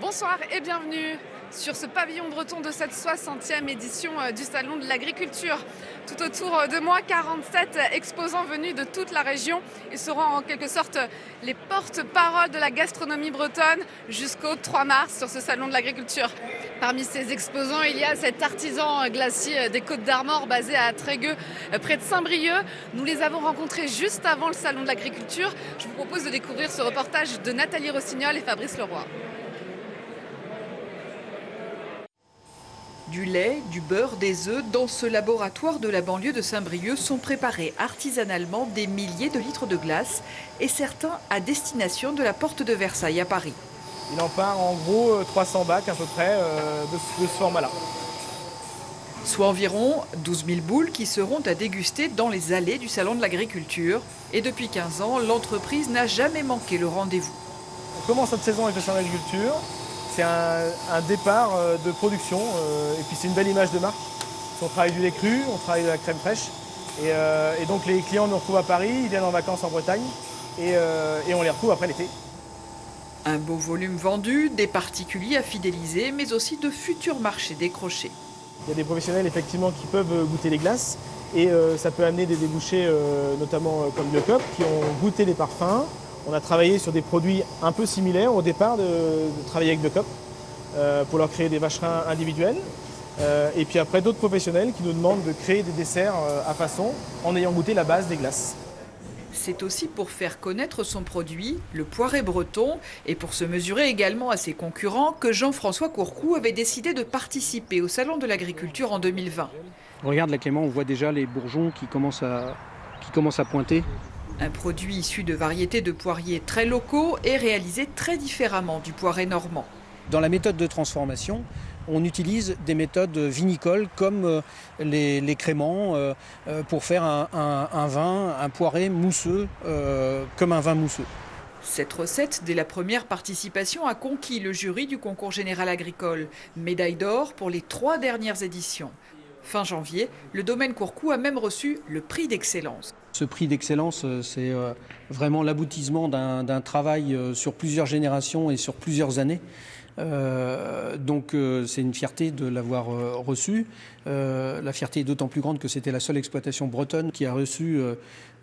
Bonsoir et bienvenue sur ce pavillon breton de cette 60e édition du Salon de l'Agriculture. Tout autour de moi, 47 exposants venus de toute la région. Ils seront en quelque sorte les porte-paroles de la gastronomie bretonne jusqu'au 3 mars sur ce Salon de l'Agriculture. Parmi ces exposants, il y a cet artisan glacier des Côtes d'Armor basé à Trégueux, près de Saint-Brieuc. Nous les avons rencontrés juste avant le Salon de l'Agriculture. Je vous propose de découvrir ce reportage de Nathalie Rossignol et Fabrice Leroy. Du lait, du beurre, des œufs, dans ce laboratoire de la banlieue de Saint-Brieuc sont préparés artisanalement des milliers de litres de glace et certains à destination de la porte de Versailles à Paris. Il en part en gros 300 bacs à peu près de ce format-là. Soit environ 12 000 boules qui seront à déguster dans les allées du Salon de l'Agriculture. Et depuis 15 ans, l'entreprise n'a jamais manqué le rendez-vous. On commence notre saison avec le Salon de l'Agriculture. C'est un départ de production et puis c'est une belle image de marque. On travaille du lait cru, on travaille de la crème fraîche et donc les clients nous retrouvent à Paris, ils viennent en vacances en Bretagne et on les retrouve après l'été. Un beau volume vendu, des particuliers à fidéliser, mais aussi de futurs marchés décrochés. Il y a des professionnels effectivement qui peuvent goûter les glaces et ça peut amener des débouchés notamment comme Biocop qui ont goûté les parfums. On a travaillé sur des produits un peu similaires au départ de travailler avec Biocop pour leur créer des vacherins individuels. Et puis après d'autres professionnels qui nous demandent de créer des desserts à façon en ayant goûté la base des glaces. C'est aussi pour faire connaître son produit, le poiré breton, et pour se mesurer également à ses concurrents que Jean-François Courcou avait décidé de participer au Salon de l'Agriculture en 2020. On regarde la Clément, on voit déjà les bourgeons qui commencent à pointer. Un produit issu de variétés de poiriers très locaux et réalisé très différemment du poiré normand. Dans la méthode de transformation, on utilise des méthodes vinicoles comme les créments pour faire un vin, un poiré mousseux comme un vin mousseux. Cette recette, dès la première participation, a conquis le jury du concours général agricole. Médaille d'or pour les 3 dernières éditions. Fin janvier, le domaine Courcou a même reçu le prix d'excellence. Ce prix d'excellence, c'est vraiment l'aboutissement d'un travail sur plusieurs générations et sur plusieurs années. Donc c'est une fierté de l'avoir reçu. La fierté est d'autant plus grande que c'était la seule exploitation bretonne qui a reçu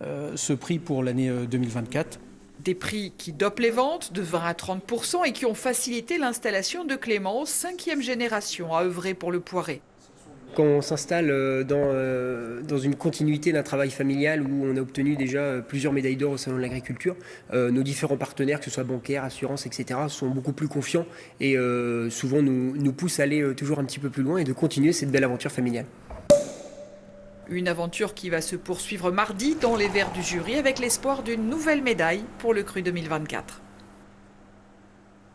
ce prix pour l'année 2024. Des prix qui dopent les ventes de 20 à 30% et qui ont facilité l'installation de Clément, 5e génération à œuvrer pour le poiré. Quand on s'installe dans une continuité d'un travail familial où on a obtenu déjà plusieurs médailles d'or au Salon de l'Agriculture, nos différents partenaires, que ce soit bancaires, assurances, etc., sont beaucoup plus confiants et souvent nous poussent à aller toujours un petit peu plus loin et de continuer cette belle aventure familiale. Une aventure qui va se poursuivre mardi dans les verres du jury avec l'espoir d'une nouvelle médaille pour le cru 2024.